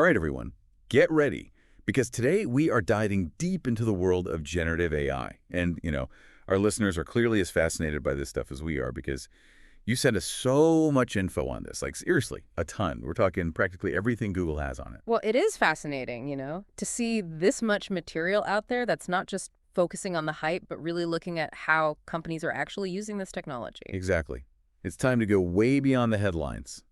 All right, everyone, get ready, because today we are diving deep into the world of generative AI. And, our listeners are clearly as fascinated by this stuff as we are, because you sent us so much info on this, like seriously, a ton. We're talking practically everything Google has on it. Well, it is fascinating, to see this much material out there that's not just focusing on the hype, but really looking at how companies are actually using this technology. Exactly. It's time to go way beyond the headlines.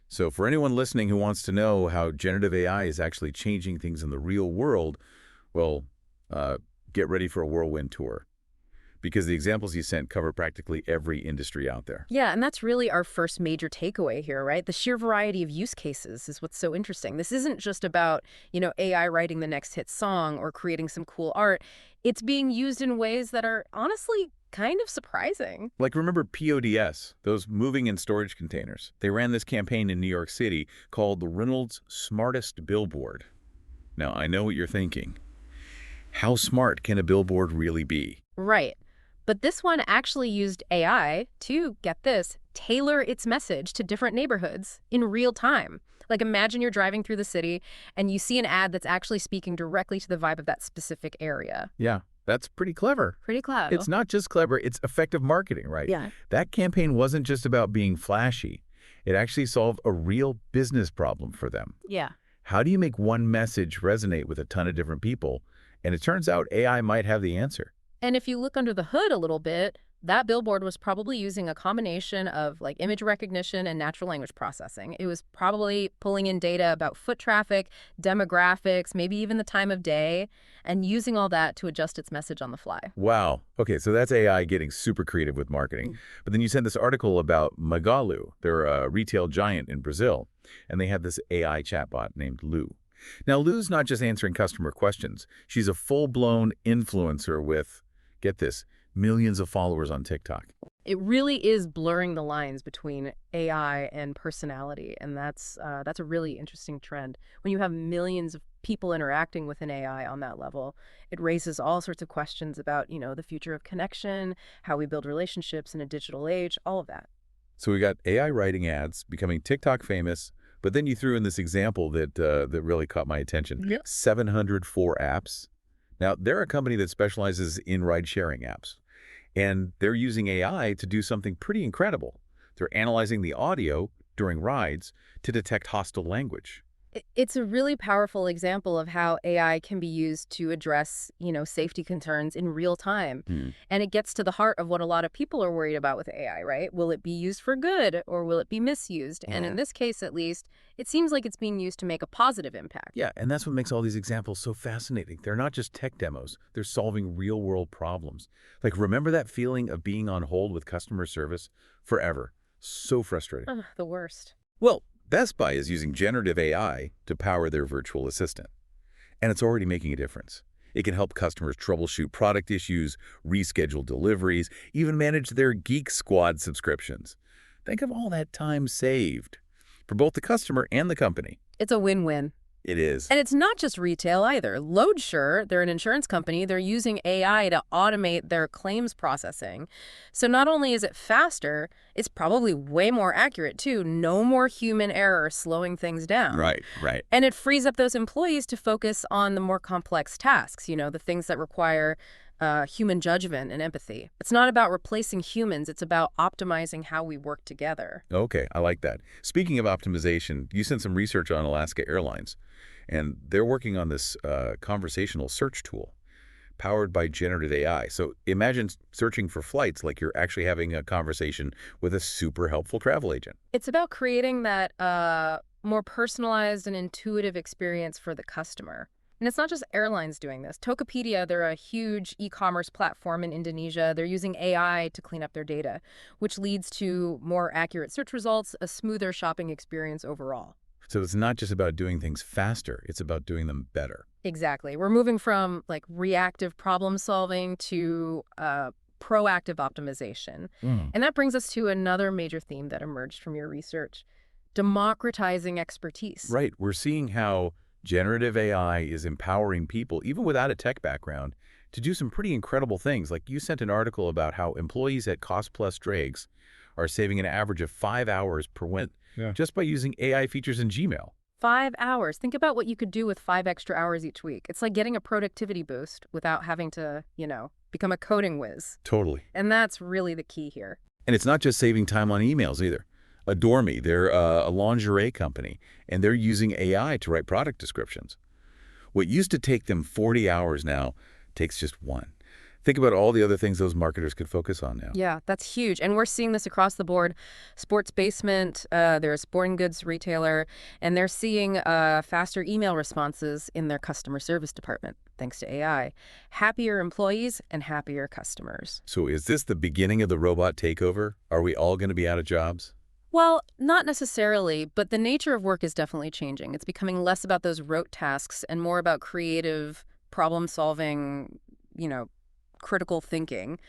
So for anyone listening who wants to know how generative AI is actually changing things in the real world, well, get ready for a whirlwind tour, because the examples you sent cover practically every industry out there. Yeah, and that's really our first major takeaway here, right? The sheer variety of use cases is what's so interesting. This isn't just about, AI writing the next hit song or creating some cool art. It's being used in ways that are honestly kind of surprising. Like, remember PODS, those moving and storage containers? They ran this campaign in New York City called the Reynolds Smartest Billboard. Now, I know what you're thinking. How smart can a billboard really be? Right. But this one actually used AI to, get this, tailor its message to different neighborhoods in real time. Like, imagine you're driving through the city and you see an ad that's actually speaking directly to the vibe of that specific area. Yeah, that's pretty clever. Pretty clever. It's not just clever, it's effective marketing, right? Yeah. That campaign wasn't just about being flashy. It actually solved a real business problem for them. Yeah. How do you make one message resonate with a ton of different people? And it turns out AI might have the answer. And if you look under the hood a little bit, that billboard was probably using a combination of like image recognition and natural language processing. It was probably pulling in data about foot traffic, demographics, maybe even the time of day, and using all that to adjust its message on the fly. Wow. Okay, so that's AI getting super creative with marketing. But then you sent this article about Magalu. They're a retail giant in Brazil, and they have this AI chatbot named Lu. Now, Lu's not just answering customer questions. She's a full-blown influencer with, get this, millions of followers on TikTok. It really is blurring the lines between AI and personality, and that's a really interesting trend. When you have millions of people interacting with an AI on that level, it raises all sorts of questions about, the future of connection, how we build relationships in a digital age, all of that. So we got AI writing ads, becoming TikTok famous, but then you threw in this example that really caught my attention. Yeah. 704 apps. Now, they're a company that specializes in ride-sharing apps, and they're using AI to do something pretty incredible. They're analyzing the audio during rides to detect hostile language. It's a really powerful example of how AI can be used to address, safety concerns in real time. And it gets to the heart of what a lot of people are worried about with AI, right? Will it be used for good or will it be misused? And in this case, at least, it seems like it's being used to make a positive impact. Yeah, and that's what makes all these examples so fascinating. They're not just tech demos. They're solving real-world problems. Like, remember that feeling of being on hold with customer service forever? So frustrating. Ugh, the worst. Well, Best Buy is using generative AI to power their virtual assistant, and it's already making a difference. It can help customers troubleshoot product issues, reschedule deliveries, even manage their Geek Squad subscriptions. Think of all that time saved for both the customer and the company. It's a win-win. It is. And it's not just retail either. LoadSure, they're an insurance company, they're using AI to automate their claims processing. So not only is it faster, it's probably way more accurate too. No more human error slowing things down. Right. And it frees up those employees to focus on the more complex tasks, the things that require human judgment and empathy. It's not about replacing humans, it's about optimizing how we work together. Okay, I like that. Speaking of optimization, you sent some research on Alaska Airlines, and they're working on this conversational search tool powered by generative AI. So imagine searching for flights like you're actually having a conversation with a super helpful travel agent. It's about creating that more personalized and intuitive experience for the customer. And it's not just airlines doing this. Tokopedia, they're a huge e-commerce platform in Indonesia. They're using AI to clean up their data, which leads to more accurate search results, a smoother shopping experience overall. So it's not just about doing things faster, it's about doing them better. Exactly. We're moving from reactive problem solving to proactive optimization. And that brings us to another major theme that emerged from your research, democratizing expertise. Right. We're seeing how generative AI is empowering people, even without a tech background, to do some pretty incredible things. Like, you sent an article about how employees at Cost Plus Drags are saving an average of 5 hours per win just by using AI features in Gmail. 5 hours. Think about what you could do with 5 extra hours each week. It's like getting a productivity boost without having to, become a coding whiz. Totally. And that's really the key here. And it's not just saving time on emails either. Adore Me, they're a lingerie company, and they're using AI to write product descriptions. What used to take them 40 hours now takes just one. Think about all the other things those marketers could focus on now. Yeah, that's huge. And we're seeing this across the board. Sports Basement, they're a sporting goods retailer, and they're seeing faster email responses in their customer service department, thanks to AI. Happier employees and happier customers. So is this the beginning of the robot takeover? Are we all going to be out of jobs? Well, not necessarily, but the nature of work is definitely changing. It's becoming less about those rote tasks and more about creative, problem-solving, critical thinking,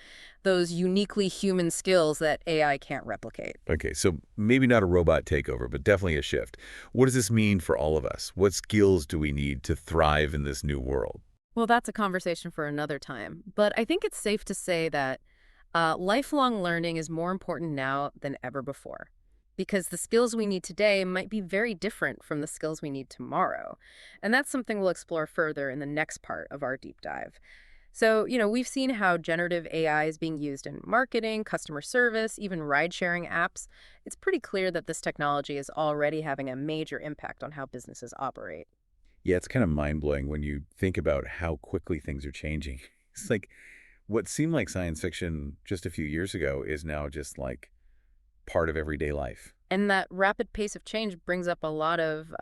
those uniquely human skills that AI can't replicate. Okay, so maybe not a robot takeover, but definitely a shift. What does this mean for all of us? What skills do we need to thrive in this new world? Well, that's a conversation for another time. But I think it's safe to say that lifelong learning is more important now than ever before, because the skills we need today might be very different from the skills we need tomorrow. And that's something we'll explore further in the next part of our deep dive. So, we've seen how generative AI is being used in marketing, customer service, even ride-sharing apps. It's pretty clear that this technology is already having a major impact on how businesses operate. Yeah, it's kind of mind-blowing when you think about how quickly things are changing. It's like what seemed like science fiction just a few years ago is now just like part of everyday life. And that rapid pace of change brings up a lot of,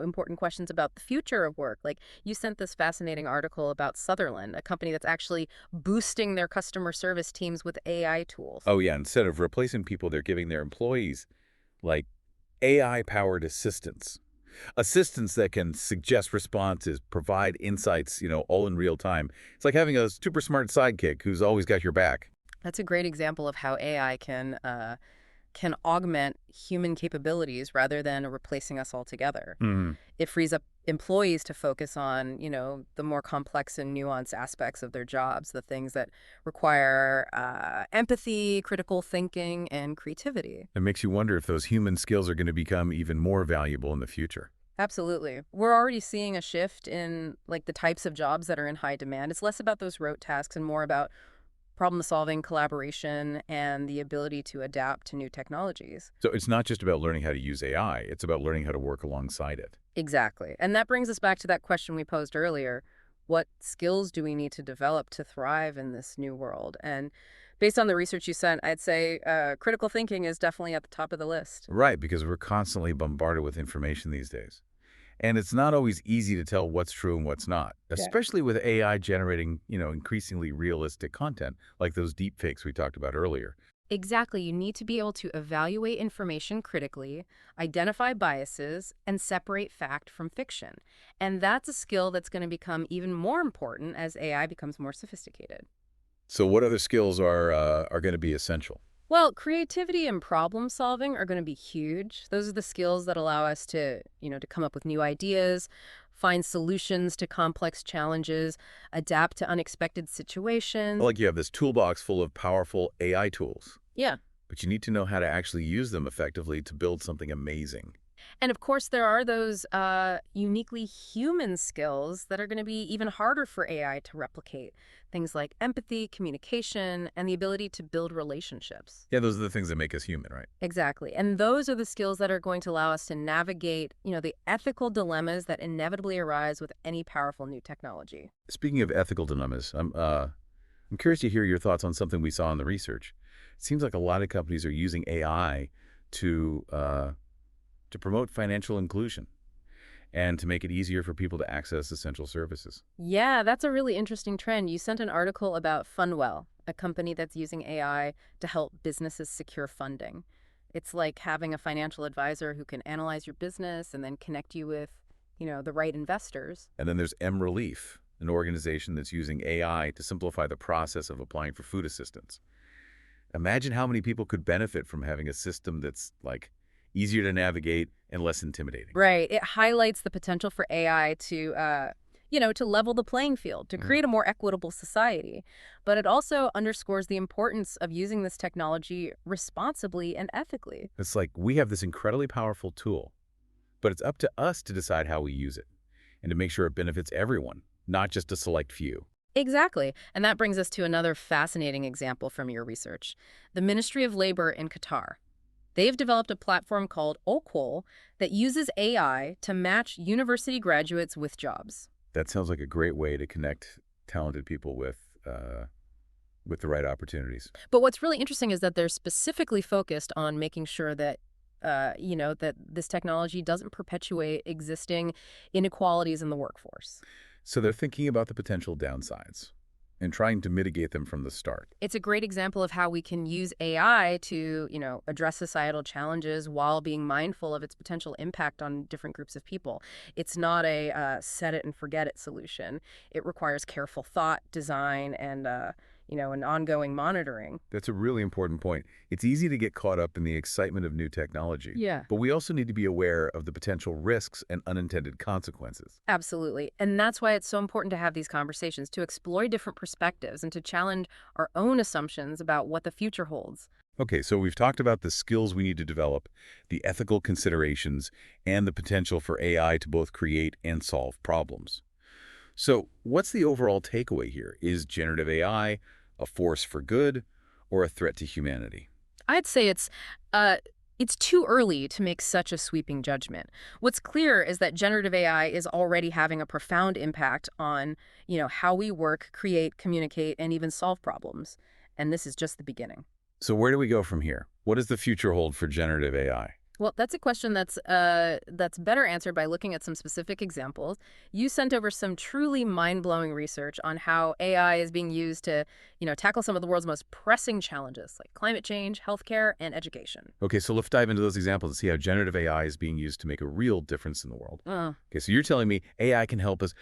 important questions about the future of work. Like you sent this fascinating article about Sutherland, a company that's actually boosting their customer service teams with AI tools. Oh yeah, instead of replacing people, they're giving their employees like AI-powered assistants. Assistants that can suggest responses, provide insights, all in real time. It's like having a super smart sidekick who's always got your back. That's a great example of how AI can augment human capabilities rather than replacing us altogether. Mhm. It frees up employees to focus on, the more complex and nuanced aspects of their jobs, the things that require empathy, critical thinking, and creativity. It makes you wonder if those human skills are going to become even more valuable in the future. Absolutely. We're already seeing a shift in like the types of jobs that are in high demand. It's less about those rote tasks and more about problem solving, collaboration, and the ability to adapt to new technologies. So it's not just about learning how to use AI, it's about learning how to work alongside it. Exactly. And that brings us back to that question we posed earlier. What skills do we need to develop to thrive in this new world? And based on the research you sent, I'd say critical thinking is definitely at the top of the list. Right, because we're constantly bombarded with information these days. And it's not always easy to tell what's true and what's not, Yeah. especially with AI generating, increasingly realistic content, like those deepfakes we talked about earlier. Exactly. You need to be able to evaluate information critically, identify biases, and separate fact from fiction. And that's a skill that's going to become even more important as AI becomes more sophisticated. So what other skills are going to be essential? Well, creativity and problem solving are going to be huge. Those are the skills that allow us to come up with new ideas, find solutions to complex challenges, adapt to unexpected situations. Like you have this toolbox full of powerful AI tools, Yeah. but you need to know how to actually use them effectively to build something amazing. And of course, there are those uniquely human skills that are going to be even harder for AI to replicate. Things like empathy, communication, and the ability to build relationships. Yeah, those are the things that make us human, right? Exactly. And those are the skills that are going to allow us to navigate, the ethical dilemmas that inevitably arise with any powerful new technology. Speaking of ethical dilemmas, I'm curious to hear your thoughts on something we saw in the research. It seems like a lot of companies are using AI to promote financial inclusion and to make it easier for people to access essential services. Yeah, that's a really interesting trend. You sent an article about Fundwell, a company that's using AI to help businesses secure funding. It's like having a financial advisor who can analyze your business and then connect you with, the right investors. And then there's M Relief, an organization that's using AI to simplify the process of applying for food assistance. Imagine how many people could benefit from having a system that's like easier to navigate and less intimidating. Right. It highlights the potential for AI to level the playing field, to create a more equitable society. But it also underscores the importance of using this technology responsibly and ethically. It's like we have this incredibly powerful tool, But it's up to us to decide how we use it and to make sure it benefits everyone, not just a select few. Exactly. And that brings us to another fascinating example from your research. The Ministry of Labor in Qatar. They've developed a platform called Okul that uses AI to match university graduates with jobs. That sounds like a great way to connect talented people with the right opportunities. But what's really interesting is that they're specifically focused on making sure that, that this technology doesn't perpetuate existing inequalities in the workforce. So they're thinking about the potential downsides and trying to mitigate them from the start. It's a great example of how we can use AI to, address societal challenges while being mindful of its potential impact on different groups of people. It's not a set it and forget it solution. It requires careful thought, design, and, an ongoing monitoring. That's a really important point. It's easy to get caught up in the excitement of new technology, Yeah. but we also need to be aware of the potential risks and unintended consequences. Absolutely. And that's why it's so important to have these conversations, to explore different perspectives and to challenge our own assumptions about what the future holds. Okay, so we've talked about the skills we need to develop, the ethical considerations, and the potential for AI to both create and solve problems. So what's the overall takeaway here? Is generative AI a force for good or a threat to humanity? I'd say it's too early to make such a sweeping judgment. What's clear is that generative AI is already having a profound impact on, how we work, create, communicate, and even solve problems. And this is just the beginning. So where do we go from here? What does the future hold for generative AI? Well, that's a question that's better answered by looking at some specific examples. You sent over some truly mind-blowing research on how AI is being used to, tackle some of the world's most pressing challenges, like climate change, healthcare, and education. Okay, so let's dive into those examples and see how generative AI is being used to make a real difference in the world. Uh, Okay, so you're telling me AI can help us,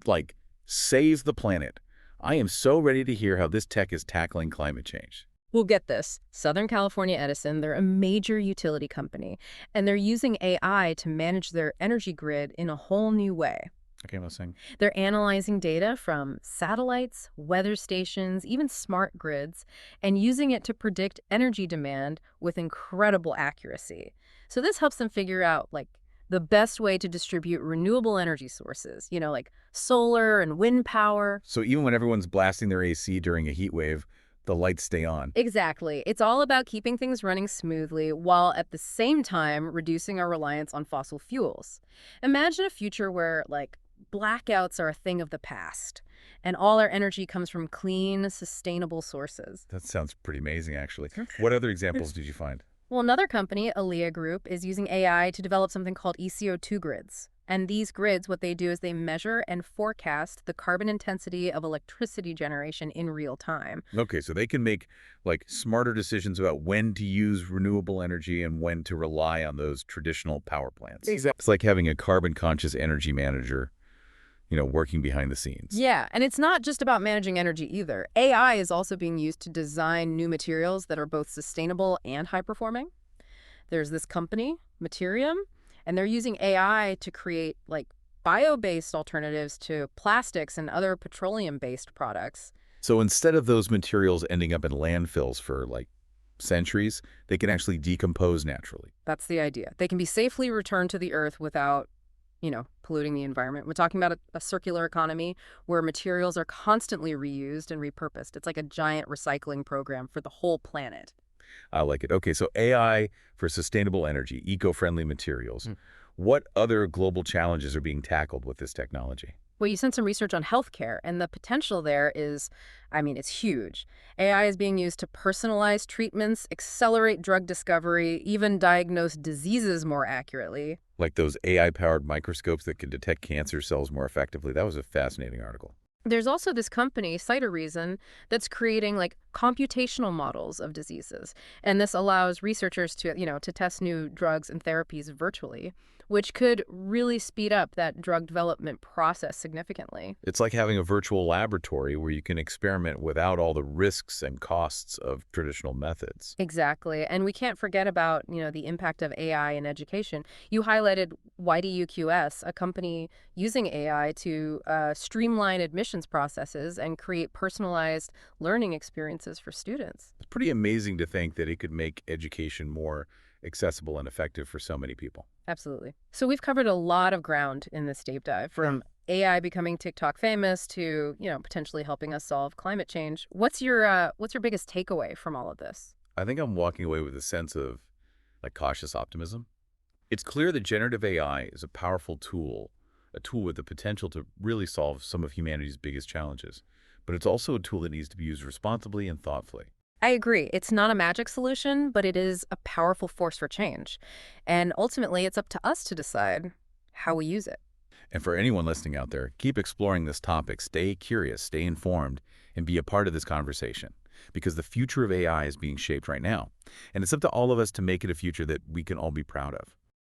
like, save the planet. I am so ready to hear how this tech is tackling climate change. We'll get this. Southern California Edison, they're a major utility company, and they're using AI to manage their energy grid in a whole new way. Okay, I'm listening. They're analyzing data from satellites, weather stations, even smart grids, and using it to predict energy demand with incredible accuracy. So this helps them figure out, like, the best way to distribute renewable energy sources, like solar and wind power. So even when everyone's blasting their AC during a heat wave, the lights stay on. Exactly. It's all about keeping things running smoothly while at the same time reducing our reliance on fossil fuels. Imagine a future where, like, blackouts are a thing of the past and all our energy comes from clean, sustainable sources. That sounds pretty amazing, actually. What other examples did you find? Well, another company, Alia Group, is using AI to develop something called ECO2 grids. And these grids, what they do is they measure and forecast the carbon intensity of electricity generation in real time. Okay, so they can make, like, smarter decisions about when to use renewable energy and when to rely on those traditional power plants. Exactly. It's like having a carbon-conscious energy manager, working behind the scenes. Yeah, and it's not just about managing energy either. AI is also being used to design new materials that are both sustainable and high-performing. There's this company, Materium, and they're using AI to create, like, bio-based alternatives to plastics and other petroleum-based products. So instead of those materials ending up in landfills for, like, centuries, they can actually decompose naturally. That's the idea. They can be safely returned to the earth without, polluting the environment. We're talking about a circular economy where materials are constantly reused and repurposed. It's like a giant recycling program for the whole planet. I like it. Okay, so AI for sustainable energy, eco-friendly materials. What other global challenges are being tackled with this technology? Well, you sent some research on healthcare, and the potential there is, it's huge. AI is being used to personalize treatments, accelerate drug discovery, even diagnose diseases more accurately. Like those AI-powered microscopes that can detect cancer cells more effectively. That was a fascinating article. There's also this company, Reason, that's creating, like, computational models of diseases. And this allows researchers to, to test new drugs and therapies virtually, which could really speed up that drug development process significantly. It's like having a virtual laboratory where you can experiment without all the risks and costs of traditional methods. Exactly. And we can't forget about, the impact of AI in education. You highlighted YDUQS, a company using AI to streamline admissions processes and create personalized learning experiences for students. It's pretty amazing to think that it could make education more accessible and effective for so many people. Absolutely. So we've covered a lot of ground in this deep dive, from AI becoming TikTok famous to, potentially helping us solve climate change. What's your biggest takeaway from all of this? I think I'm walking away with a sense of cautious optimism. It's clear that generative AI is a powerful tool, a tool with the potential to really solve some of humanity's biggest challenges. But it's also a tool that needs to be used responsibly and thoughtfully. I agree. It's not a magic solution, but it is a powerful force for change. And ultimately, it's up to us to decide how we use it. And for anyone listening out there, keep exploring this topic, stay curious, stay informed, and be a part of this conversation. Because the future of AI is being shaped right now. And it's up to all of us to make it a future that we can all be proud of.